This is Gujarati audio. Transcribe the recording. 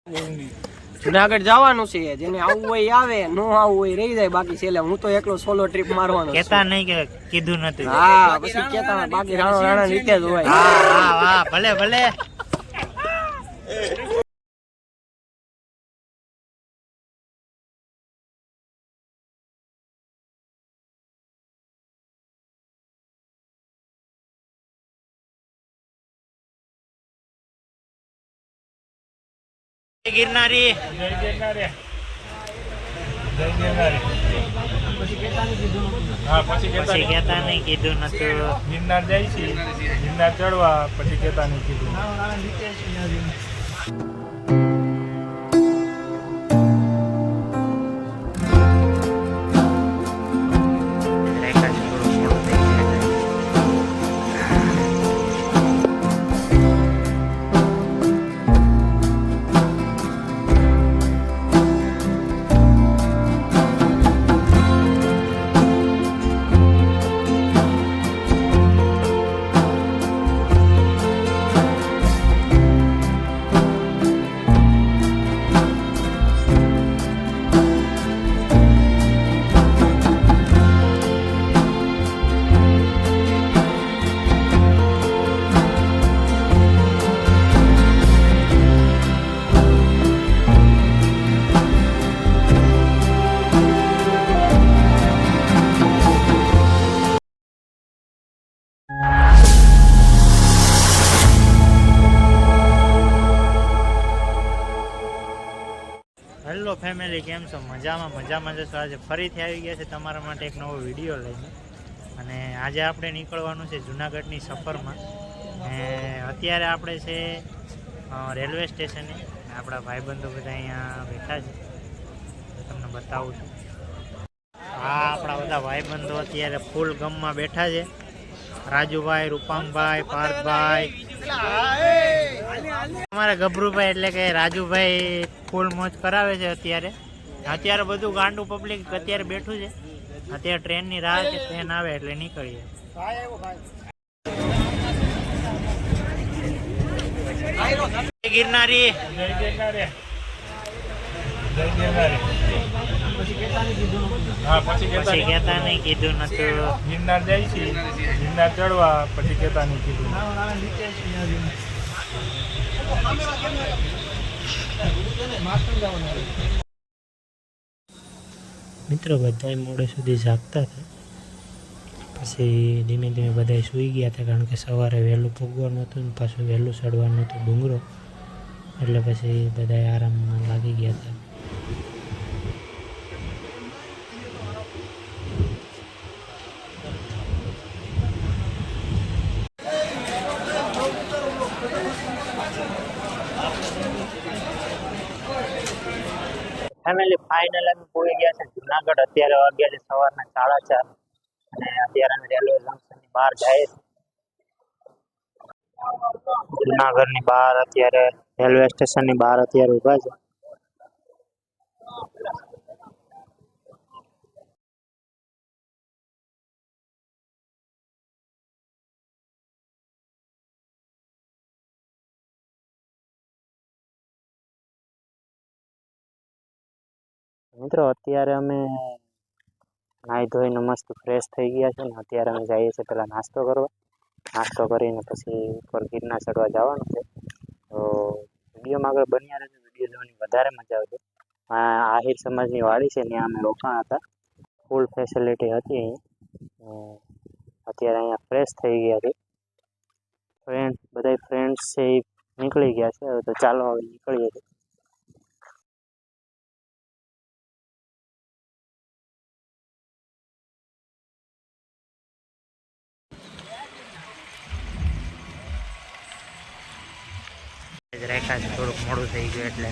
જુનાગઢ જવાનું છે, જેને આવવું હોય આવે, નો આવવું હોય રહી જાય, બાકી છેલ્લે હું તો એકલો સોલો ટ્રીપ મારવાનો. કેતા નહીં કે કીધું નથી. હા પછી કેતા બાકી રાણા રીતે જ હોય. હા હા ભલે ભલે. ગિરનારી પછી કેતા નહીં કીધું નતું. ગિરનાર જાય છે, ગિરનાર ચડવા પછી કેતા નહીં કીધું. હેલો ફેમિલી, કેમ છો? મજામાં જશો. આજે ફરીથી આવી ગયા છે તમારા માટે એક નવો વિડીયો લઈને. અને આજે આપણે નીકળવાનું છે જુનાગઢની સફરમાં. ને અત્યારે આપણે છે રેલવે સ્ટેશને. આપણા ભાઈબંધો બધા અહીંયા બેઠા છે, તમને બતાવું છું. હા, આપણા બધા ભાઈબંધો અત્યારે ફૂલ ગમમાં બેઠા છે. રાજુભાઈ, રૂપાંગભાઈ, પાર્થભાઈ, અમારા ગભરુભાઈ એટલે કે રાજુભાઈ ફૂલ મોજ કરાવે છે. અત્યારે બધું ગાંડું પબ્લિક અત્યારે બેઠું છે. અત્યારે ટ્રેનની રાહ છે, ટ્રેન આવે એટલે નીકળીએ. ગિરનારી પછી કેતા નહીં કીધું નતું. ગિરનાર જાય છે, ગિરનાર ચડવા પછી કેતા નહીં કીધું. મિત્રો બધા મોડે સુધી જાગતા હતા, પછી ધીમે ધીમે બધા સૂઈ ગયા હતા, કારણ કે સવારે વહેલું પૂગવાનું હતું ને પાછું વહેલું ચડવાનું હતું ડુંગરો, એટલે પછી બધા આરામમાં લાગી ગયા હતા. ફેમિલી ફાઇનલ અમે પહોંચી ગયા છે જુનાગઢ. અત્યારે વાગ્યા છે સવારના 4:30 અને અત્યારે અમે રેલવે જંકશનની બહાર જઈએ છીએ. જુનાગઢની બહાર અત્યારે રેલવે સ્ટેશનની બહાર અત્યારે ઊભા છે. મિત્રો અત્યારે અમે નાહી ધોઈને મસ્ત ફ્રેશ થઈ ગયા છે ને અત્યારે અમે જઈએ છીએ પહેલાં નાસ્તો કરવા. નાસ્તો કરીને પછી ઉપર ગિરનાર ચડવા જવાનું છે. તો વિડીયોમાં આગળ બન્યા રહેજો, વિડીયો જોવાની વધારે મજા આવશે. આહિર સમાજની વાડી છે, ત્યાં અમે રોકાણ હતા. ફૂલ ફેસિલિટી હતી અહીં. અત્યારે અહીંયા ફ્રેશ થઈ ગયા છે. બધા ફ્રેન્ડ્સ છે એ નીકળી ગયા છે. તો ચાલો હવે નીકળીએ છીએ. રાખ્યા છે, થોડુંક મોડું થઈ ગયું એટલે